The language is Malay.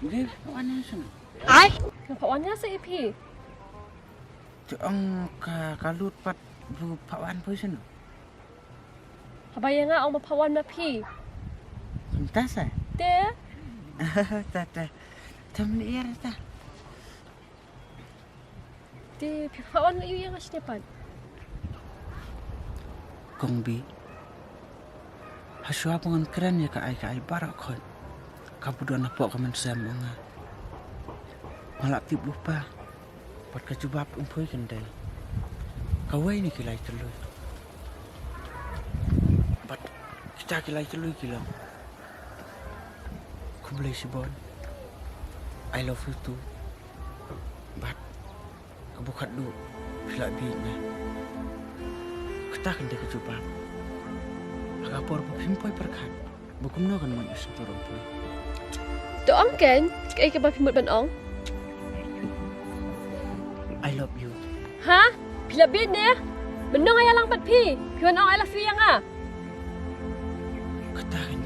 Dia kawan sana. Ai. Kawannya sa ipi. Ang kalut pat bu pawan po sana. Habaya nga ang mapawan na pi. Entah sa. De. Ta. Tam ni era ta. De pawan na iyo nga sinepan. Kong bi. Haswa pangan keren ya ka ai barak kon. Kabuduan apa kaman sam nga. Malak tip lupa. Pat ka jubab umpoi kendai. Kawai ni kilai teluy. Pat kita kilai teluy kilam. Kumulay si Bon. I love you too. But kabukat du sila bina. Kita kendai ka jubab. Agapor po pimpoy perkat. Bukum no kan man isu turun poy. Doang ken, kay ka ba pimot banong? I love you. Ha? Pilabid ne? Benong ay lang pat pi. Piwan ang I love you nga. Katakin